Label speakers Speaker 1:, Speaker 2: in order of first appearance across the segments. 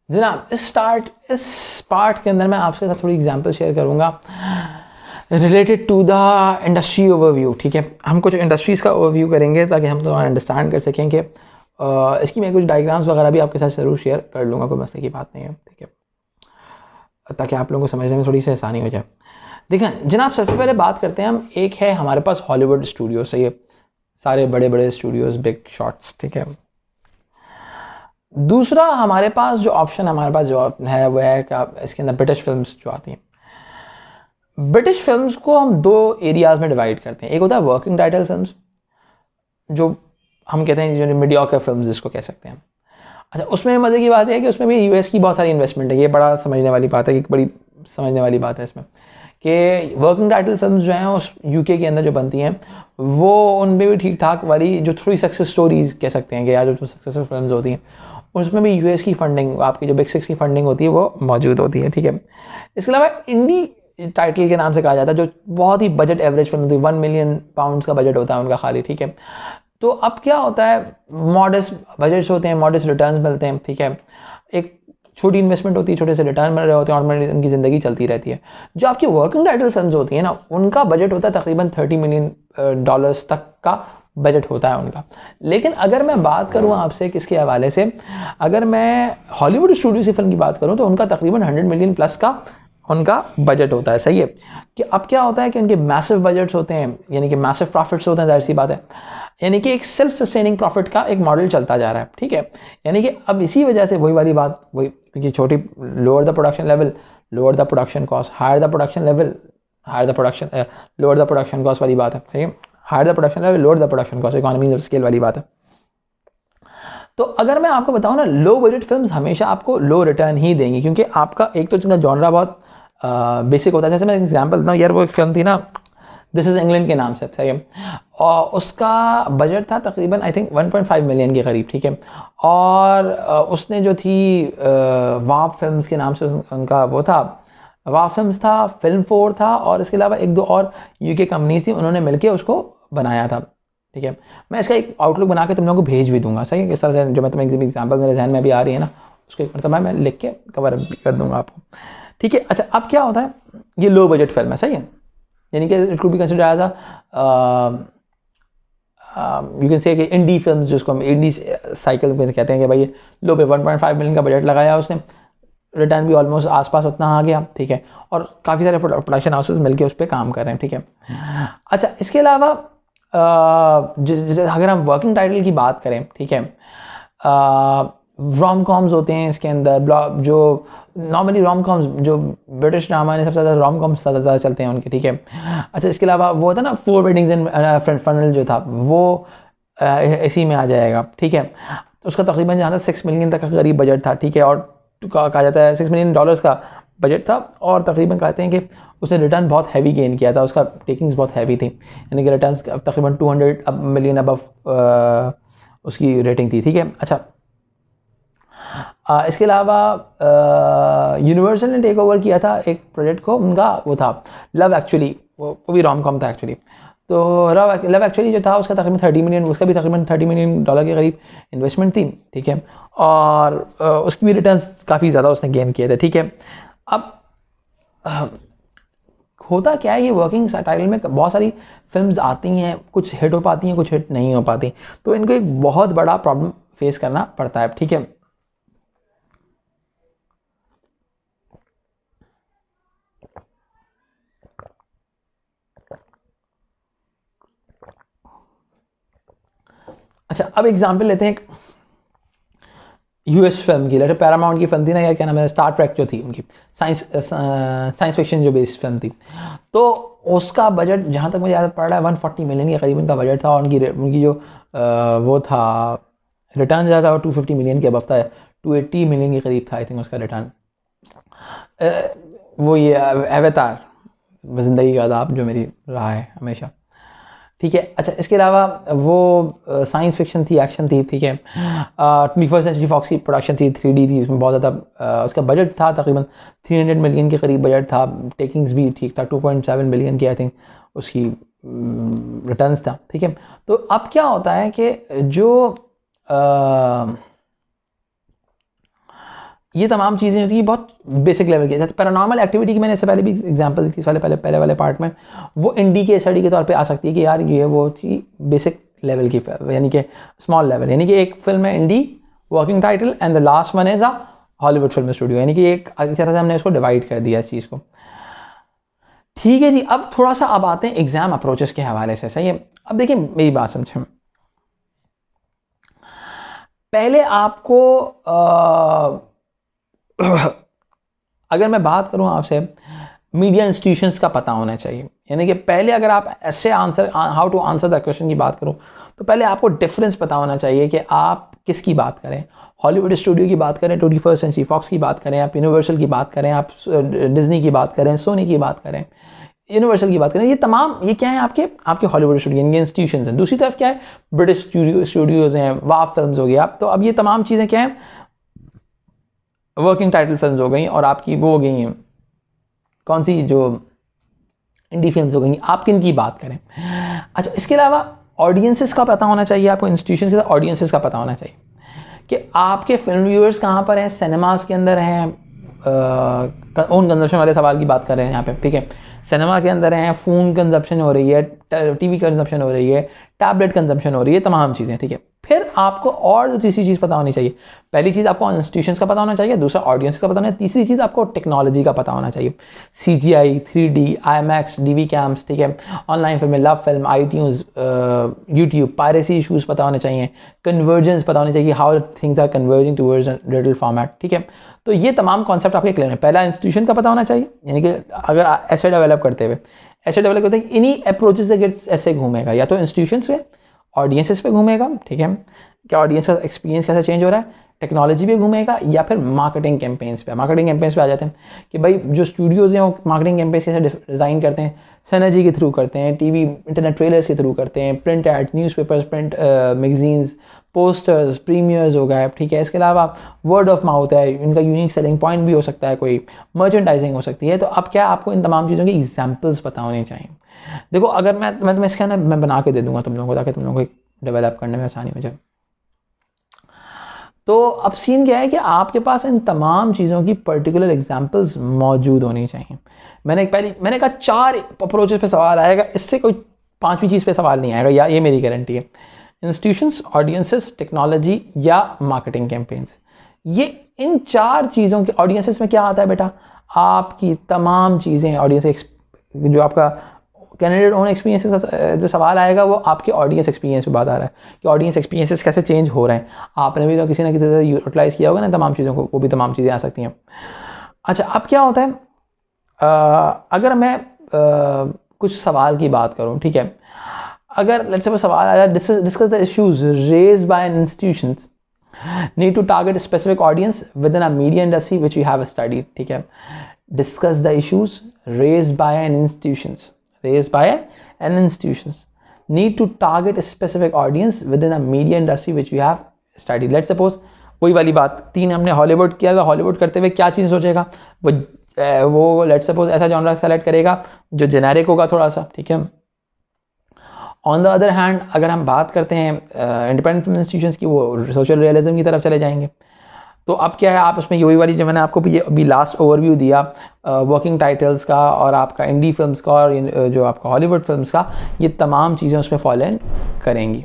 Speaker 1: जनाब इस पार्ट के अंदर मैं आपके साथ थोड़ी एग्जांपल शेयर करूंगा related to the industry overview. ठीक है, हम कुछ इंडस्ट्रीज़ का ओवरव्यू करेंगे ताकि हम थोड़ा अंडरस्टैंड कर सकें कि इसकी मैं कुछ डायग्राम्स वगैरह भी आपके साथ ज़रूर शेयर कर लूँगा, कोई मसले की बात नहीं है। ठीक है, ताकि आप लोगों को समझने में थोड़ी सी आसानी हो जाए। देखें जनाब, सबसे पहले बात करते हैं हम, एक है हमारे पास हॉलीवुड स्टूडियो, सही है, सारे बड़े बड़े स्टूडियोज़, बिग शॉट्स। ठीक है, दूसरा हमारे पास जो ऑप्शन हमारे पास जो है वो है कि इसके अंदर ब्रिटिश फिल्म्स जो आती हैं। ब्रिटिश फिल्म्स को हम दो एरियाज़ में डिवाइड करते हैं। एक होता है वर्किंग टाइटल फिल्म्स, जो हम कहते हैं जो मीडियोकर फिल्म्स जिसको कह सकते हैं। अच्छा, उसमें मज़े की बात है कि उसमें भी यूएस की बहुत सारी इन्वेस्टमेंट है। ये बड़ा समझने वाली बात है, कि बड़ी समझने वाली बात है इसमें कि वर्किंग टाइटल फिल्म्स जो हैं उस यूके के अंदर जो बनती हैं वो उनमें भी ठीक ठाक वाली जो थोड़ी सक्सेस स्टोरीज़ कह सकते हैं कि या जो सक्सेसफुल फिल्म्स होती हैं उसमें भी यूएस की फंडिंग, आपकी जो बिग सिक्स की फंडिंग होती है वो मौजूद होती है। ठीक है, इसके अलावा इंडी टाइटल के नाम से कहा जाता है, जो बहुत ही बजट एवरेज फिल्म होती है, 1 मिलियन पाउंड्स का बजट होता है उनका खाली। ठीक है, तो अब क्या होता है, मॉडेस्ट बजट्स होते हैं, मॉडेस्ट रिटर्न मिलते हैं। ठीक है, एक छोटी इन्वेस्टमेंट होती है, छोटे से रिटर्न मिल रहे होते हैं और उनकी ज़िंदगी चलती रहती है। जो आपकी वर्किंग टाइटल फिल्म्स होती हैं ना, उनका बजट होता है तकरीबन $30 मिलियन तक का बजट होता है उनका। लेकिन अगर मैं बात करूं आपसे किसके हवाले से, अगर मैं हॉलीवुड स्टूडियो से फिल्म की बात करूं तो उनका तकरीबन 100 मिलियन प्लस का उनका बजट होता है। सही है, कि अब क्या होता है कि उनके मैसिव बजट्स होते हैं, यानी कि मैसिव प्रॉफिट्स होते हैं, जाहिर सी बात है, यानी कि एक सेल्फ सस्टेनिंग प्रॉफिट का एक मॉडल चलता जा रहा है। ठीक है, यानी कि अब इसी वजह से वही वाली बात, वही क्योंकि छोटी, lower the production level, lower the production cost, higher the production level, higher the production, lower the production cost वाली बात है। सही है, higher the production level, lower the production cost, economies of scale वाली बात है। तो अगर मैं आपको बताऊं ना, लो बजट फिल्म्स हमेशा आपको लो रिटर्न ही देंगी, क्योंकि आपका एक तो जिनका जॉनरा बहुत बेसिक होता है। जैसे मैं एग्जांपल देता हूँ यार, वो एक फिल्म थी ना, दिस इज़ इंग्लैंड के नाम से, सही है, और उसका बजट था तकरीबन आई थिंक 1.5 मिलियन के करीब। ठीक है, और उसने जो थी वाप फिल्म्स के नाम से उनका वो था, वाप फिल्म्स था, फिल्म 4 था, और इसके अलावा एक दो और यूके कंपनीज थी, उन्होंने मिलकर उसको बनाया था। ठीक है, मैं इसका एक आउटलुक बना के तुम लोगों को भेज भी दूंगा। सही है, किस तरह से जो मैं तुम्हें एग्जाम्पल मेरे जहन में भी आ रही है ना, उसको एक मतलब मैं लिख के कवर भी कर दूंगा आपको। ठीक है, अच्छा अब क्या होता है, ये लो बजट फिल्म है, सही है, यानी कि it could be consider as you can say कि इंडी फिल्म्स, जिसको हम इंडी साइकिल में कहते हैं कि भाई लो पे 1.5 मिलियन का बजट लगाया उसने, रिटर्न भी ऑलमोस्ट आसपास उतना आ गया। ठीक है, और काफ़ी सारे प्रोडक्शन हाउसेस मिलके उस पर काम कर रहे हैं। ठीक है, अच्छा इसके अलावा अगर हम वर्किंग टाइटल की बात करें, ठीक है, रोम कॉम्स होते हैं इसके अंदर, जो नॉर्मली रोम कॉम्स, जो ब्रिटिश ड्रामा ने सबसे ज़्यादा रोम कॉम्स ज़्यादा चलते हैं उनके। ठीक है, अच्छा इसके अलावा वो होता है ना, 4 वेडिंग्स इन फनल जो था वो इसी में आ जाएगा। ठीक है, तो उसका तकरीबन जहाँ 6 मिलियन तक का करीब बजट था। ठीक है, और कहा जाता है $6 मिलियन का बजट था, और तकरीबन कहते हैं कि उसने रिटर्न बहुत हैवी गेन किया था, उसका टेकिंग्स बहुत हैवी थी, यानी कि रिटर्न तकरीबन 200 मिलियन अबव उसकी रेटिंग थी। ठीक है, अच्छा इसके अलावा यूनिवर्सल ने टेक ओवर किया था एक प्रोजेक्ट को, उनका वो था लव एक्चुअली, वो भी रोम कॉम था एक्चुअली। तो लव एक्चुअली जो था उसका तकरीबन 30 मिलियन, उसका भी तकरीबन $30 मिलियन के करीब इन्वेस्टमेंट थी। ठीक है, और उसकी भी रिटर्न्स काफ़ी ज़्यादा उसने गेन किए थे। ठीक है, अब होता क्या है, ये वर्किंग टाइटल में बहुत सारी फिल्म्स आती हैं, कुछ हिट हो पाती हैं, कुछ हिट नहीं हो पाती, तो इनको एक बहुत बड़ा प्रॉब्लम फेस करना पड़ता है। ठीक है, अच्छा अब एग्जांपल लेते हैं एक यूएस फिल्म की, लेटर पैरामाउंट की फिल्म थी ना यार, क्या नाम है, स्टार ट्रैक जो थी उनकी, साइंस फिक्शन जो बेस्ड फिल्म थी, तो उसका बजट जहाँ तक मुझे याद पड़ रहा है 140 मिलियन के करीबन का बजट था, और उनकी जो वो था रिटर्न ज़्यादा, और 250 मिलियन के अबव था, 280 मिलियन के करीब था आई थिंक उसका रिटर्न। वो ये अवतार, ज़िंदगी का अदाब जो मेरी रहा है हमेशा। ठीक है, अच्छा इसके अलावा वो साइंस फिक्शन थी, एक्शन थी। ठीक है, 21st सेंचुरी फॉक्स की प्रोडक्शन थी, 3D थी, उसमें बहुत ज़्यादा उसका बजट था, तकरीबन 300 मिलियन के करीब बजट था, टेकिंग्स भी ठीक था, 2.7 बिलियन की आई थिंक उसकी रिटर्न्स था। ठीक है, तो अब क्या होता है कि जो ये तमाम चीज़ें होती हैं बहुत बेसिक लेवल की। पैरानॉर्मल एक्टिविटी की मैंने इससे पहले भी एग्जांपल दी थी, पहले वाले पार्ट में, वो इंडी के स्टडी के तौर पे आ सकती है कि यार ये वो थी बेसिक लेवल की, यानी कि स्मॉल लेवल, यानी कि एक फिल्म है indie working title and the last one is a Hollywood film studio, यानी कि एक इस तरह से हमने उसको डिवाइड कर दिया इस चीज़ को। ठीक है जी, अब थोड़ा सा अब आते हैं एग्जाम अप्रोचेस के हवाले से, सही है। अब देखिए मेरी बात समझें, पहले आपको अगर मैं बात करूं आपसे, मीडिया इंस्टीट्यूशंस का पता होना चाहिए, यानी कि पहले अगर आप ऐसे answer how to answer the question की बात करूं तो पहले आपको डिफरेंस पता होना चाहिए कि आप किसकी बात करें, हॉलीवुड स्टूडियो की बात करें, 21st सेंचुरी फॉक्स की बात करें, आप यूनिवर्सल की बात करें, आप डिज्नी की बात करें, सोनी की बात करें, यूनिवर्सल की बात करें, ये तमाम ये क्या है आपके हॉलीवुड स्टूडियो यानी इंस्टीट्यूशंस हैं। दूसरी तरफ क्या है, ब्रिटिश स्टूडियोज़ हैं, वाव फिल्म्स हो गई आप, तो अब ये तमाम चीज़ें क्या हैं, वर्किंग टाइटल फिल्म्स हो गई, और आपकी वो हो गई हैं कौन सी जो इंडी फिल्म्स हो गई, आप किन की बात करें। अच्छा, इसके अलावा ऑडियंसेस का पता होना चाहिए आपको, इंस्टीट्यूशन के साथ ऑडियंसेस का पता होना चाहिए कि आपके फिल्म व्यूअर्स कहाँ पर हैं, सिनेमास के अंदर हैं, ओन कंजप्शन वाले सवाल की बात कर रहे हैं यहाँ पे, ठीक है, सिनेमा के अंदर हैं, फ़ोन कंजप्शन हो रही है, टीवी कंजप्शन हो रही है, टैबलेट कंजप्शन हो रही है, तमाम चीज़ें, ठीक है। फिर आपको और तीसरी चीज़ पता होनी चाहिए, पहली चीज़ आपको इंस्टीट्यूशंस का पता होना चाहिए, दूसरा ऑडियंस का पता होना चाहिए, तीसरी चीज़ आपको टेक्नोलॉजी का पता होना चाहिए, CGI, 3D, IMAX, DV camps, ठीक है, ऑनलाइन फिल्में, love film, iTunes, YouTube, piracy issues पता होने चाहिए, कन्वर्जेंस पता होनी चाहिए, how things are converging towards digital format, ठीक है। तो ये तमाम कॉन्सेप्ट आपके क्लियर है। पहला इंस्टीट्यूशन का पता होना चाहिए, यानी कि अगर ऐसे डेवलप करते हुए इन्हीं अप्रोचेस से ऐसे घूमेगा, या तो इंस्टीट्यूशंस पे, ऑडियंसेस पे घूमेगा, ठीक है, क्या ऑडियंस का एक्सपीरियंस कैसे चेंज हो रहा है, टेक्नोलॉजी पे घूमेगा, या फिर मार्केटिंग कैंपेन्स पे। मार्केटिंग कैंपेन्स पे आ जाते हैं कि भाई जो स्टूडियोज़ हैं वो मार्केटिंग कैंपेन्स कैसे डिज़ाइन करते हैं, सिनर्जी के थ्रू करते हैं, टीवी इंटरनेट ट्रेलर्स के थ्रू करते हैं, print ad, newspapers, print magazines, posters, premieres हो गए, ठीक है। इसके अलावा वर्ड ऑफ माउथ है, इनका यूनिक सेलिंग पॉइंट भी हो सकता है, कोई मर्चेंडाइजिंग हो सकती है। तो अब क्या आपको इन तमाम चीज़ों की एग्जाम्पल्स पता होने चाहिए। देखो अगर मैं तुम्हें इसके अंदर मैं बना के दे दूंगा तुम लोगों को, ताकि तुम लोगों को डेवलप करने में आसानी हो जाए। तो अब सीन क्या है कि आपके पास इन तमाम चीज़ों की पर्टिकुलर एग्जाम्पल्स मौजूद होनी चाहिए। मैंने कहा 4 अप्रोचेस पे सवाल आएगा, इससे कोई 5वीं चीज़ पे सवाल नहीं आएगा, या ये मेरी गारंटी है। इंस्टीट्यूशंस, ऑडियंसेस, टेक्नोलॉजी या मार्केटिंग कैंपेन्स, ये इन 4 चीज़ों के ऑडियंसेस में क्या आता है बेटा, आपकी तमाम चीज़ें, ऑडियंस जो आपका कैंडिडेट ओन एक्सपीरियंसेस का जो सवाल आएगा वो आपके ऑडियंस एक्सपीरियंस पे बात आ रहा है कि ऑडियंस एक्सपीरियंसेस कैसे चेंज हो रहे हैं। आपने भी तो किसी ना किसी तरह यूटिलाइज़ किया होगा ना तमाम चीज़ों को, वो भी तमाम चीज़ें आ सकती हैं। अच्छा, अब क्या होता है, अगर मैं कुछ सवाल की बात करूँ, ठीक है, अगर लेट्स सपोज सवाल आया, discuss the issues raised by an institutions need to target specific audience within a media industry which you have studied, ठीक है। Discuss the issues raised by an institutions raised by an institutions need to target a specific audience within a media industry which we have studied. Let's suppose वही वाली बात, 3 हमने Hollywood किया, Hollywood करते हुए क्या चीज़ सोचेगा वो लेट्स सपोज ऐसा जॉनरा सेलेक्ट करेगा जो जेनेरिक होगा थोड़ा सा, ठीक है। ऑन द अदर हैंड अगर हम बात करते हैं इंडिपेंडेंट फिल्म इंस्टीट्यूशंस की, वो सोशल रियलिज्म की तरफ चले जाएंगे। तो अब क्या है, आप उसमें वही वाली जो मैंने आपको अभी लास्ट ओवरव्यू दिया वर्किंग टाइटल्स का और आपका इंडी फिल्म्स का और जो आपका हॉलीवुड फिल्म्स का, ये तमाम चीज़ें उसमें फॉलो इन करेंगी।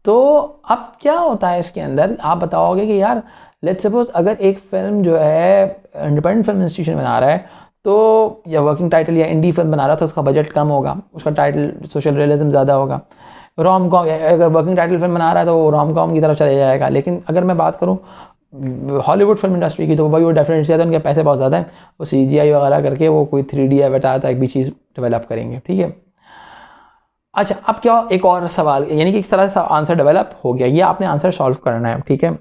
Speaker 1: तो अब क्या होता है इसके अंदर, आप बताओगे कि यार लेट्स सपोज अगर एक फिल्म जो है इंडिपेंडेंट फिल्म इंस्टीट्यूशन बना रहा है, तो या वर्किंग टाइटल या इंडी फिल्म बना रहा है, तो उसका बजट कम होगा, उसका टाइटल सोशल रियलिज्म ज़्यादा होगा। रोम कॉम, अगर वर्किंग टाइटल फिल्म बना रहा है तो वो रोम कॉम की तरफ चले जाएगा। लेकिन अगर मैं बात करूँ हॉलीवुड फिल्म इंडस्ट्री की, तो भाई वो डेफिनेटली ज़्यादा, उनके पैसे बहुत ज़्यादा हैं, वो CGI वगैरह करके वो कोई 3D अवतार तक भी चीज़ डेवलप करेंगे, ठीक है। अच्छा, अब क्या, एक और सवाल, यानी कि इस तरह से आंसर डेवलप हो गया, ये आपने आंसर सॉल्व करना है, ठीक है।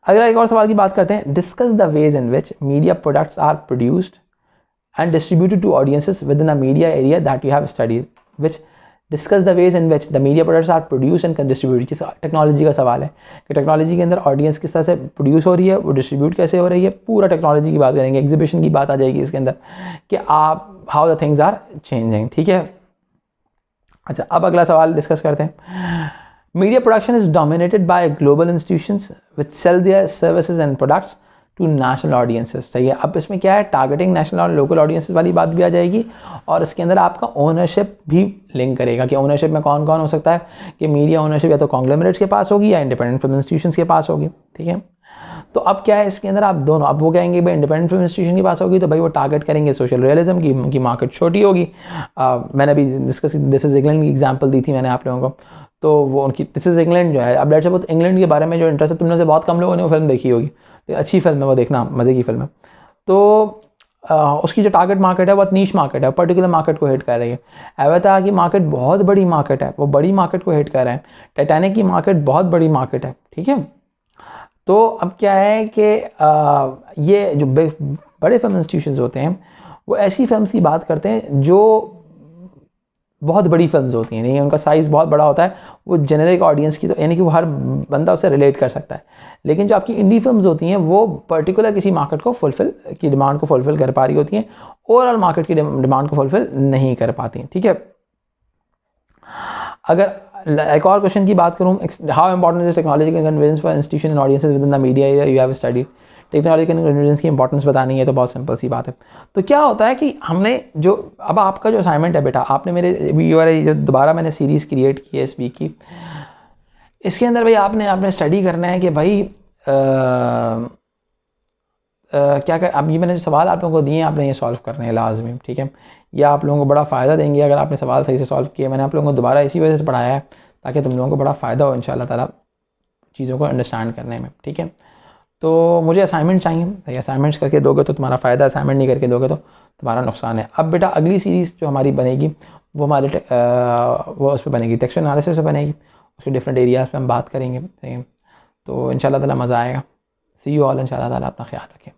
Speaker 1: अगला एक और सवाल की बात करते हैं, discuss the ways in which media products are produced and distributed to audiences within a media area that you have studied, which discuss the ways in which the media products are produce and distribute. किस technology का सवाल है कि technology के अंदर audience किस तरह से प्रोड्यूस हो रही है, वो डिस्ट्रीब्यूट कैसे हो रही है, पूरा टेक्नोलॉजी की बात करेंगे। एग्जीबिशन की बात आ जाएगी इसके अंदर कि आप how the things are changing, ठीक है। अच्छा, अब अगला सवाल डिस्कस करते हैं, media production is dominated by global institutions which sell their services and products to national audiences. सही है। अब इसमें क्या है, टारगेटिंग नेशनल और लोकल ऑडियंसेस वाली बात भी आ जाएगी, और इसके अंदर आपका ओनरशिप भी लिंक करेगा कि ओनरशिप में कौन कौन हो सकता है, कि मीडिया ओनरशिप या तो कॉन्ग्लोमरेट्स के पास होगी या इंडिपेंडेंट फिल्म इंस्टीट्यूशंस के पास होगी। ठीक है। तो अब क्या है इसके अंदर, आप दोनों, अब वो कहेंगे भाई इंडिपेंडेंट फिल्म इंस्टीट्यूशन के पास होगी तो भाई वो टारगेट करेंगे सोशल रियलिज्म की, उनकी मार्केट छोटी होगी। मैंने अभी डिस्कस दिस इज इंग्लैंड की एग्जांपल दी थी मैंने आप लोगों को, तो वो उनकी दिस इज इंग्लैंड जो है, अब लेट्स सपोज इंग्लैंड के बारे में जो इंटरेस्ट है, तुमने से बहुत कम लोगों ने वो फिल्म देखी होगी, तो अच्छी फिल्म है वो, देखना मज़े की फिल्म है। तो उसकी जो टारगेट मार्केट है वो नीश मार्केट है, पर्टिकुलर मार्केट को हिट कर रही है। अवतार की मार्केट बहुत बड़ी मार्केट है, वो बड़ी मार्केट को हिट कर रहा है। टाइटैनिक की मार्केट बहुत बड़ी मार्केट है। ठीक है। तो अब क्या है कि ये जो बड़े फिल्म इंस्टीट्यूशंस होते हैं वो ऐसी फिल्म्स की बात करते हैं जो बहुत बड़ी फिल्म्स होती हैं, नहीं उनका साइज़ बहुत बड़ा होता है, वो जेनरिक ऑडियंस की, तो यानी कि वो हर बंदा उससे रिलेट कर सकता है। लेकिन जो आपकी इंडी फिल्म्स होती हैं वो पर्टिकुलर किसी मार्केट को फुलफिल की डिमांड को फुलफिल कर पा रही होती हैं, ओवरऑल मार्केट की डिमांड को फुलफिल नहीं कर पाती हैं। ठीक है। अगर एक और क्वेश्चन की बात करूँ, how important is technological convergence for institution and audiences with in the media you have studied. Technological convergence की इंपॉर्टेंस बतानी है तो बहुत सिंपल सी बात है। तो क्या होता है कि हमने जो, अब आपका जो असाइनमेंट है बेटा, आपने मेरे जो दोबारा मैंने सीरीज़ क्रिएट की है इस वीक की, इसके अंदर भाई आपने स्टडी करना है कि भाई क्या कर, अब ये मैंने जो सवाल आप लोगों को दिए हैं आपने ये सॉल्व करने हैं लाजमी। ठीक है। या आप लोगों को बड़ा फ़ायदा देंगे अगर आपने सवाल सही से सॉल्व किए। मैंने आप लोगों को दोबारा इसी वजह से पढ़ाया है ताकि तुम लोगों को बड़ा फ़ायदा हो इंशाल्लाह ताला चीज़ों को अंडरस्टैंड करने में। ठीक है। तो मुझे असाइनमेंट चाहिए, असाइनमेंट्स करके दोगे तो तुम्हारा फ़ायदा, असाइनमेंट नहीं करके दोगे तो तुम्हारा नुकसान है। अब बेटा अगली सीरीज़ जो हमारी बनेगी वो हमारे वो उस पर बनेगी, टेक्स्ट एनालिसिस पे बनेगी, उसके डिफरेंट एरियाज़ पे हम बात करेंगे। तो इंशाल्लाह ताला मज़ा आएगा। सी यू ऑल इंशाल्लाह ताला, अपना ख्याल रखें।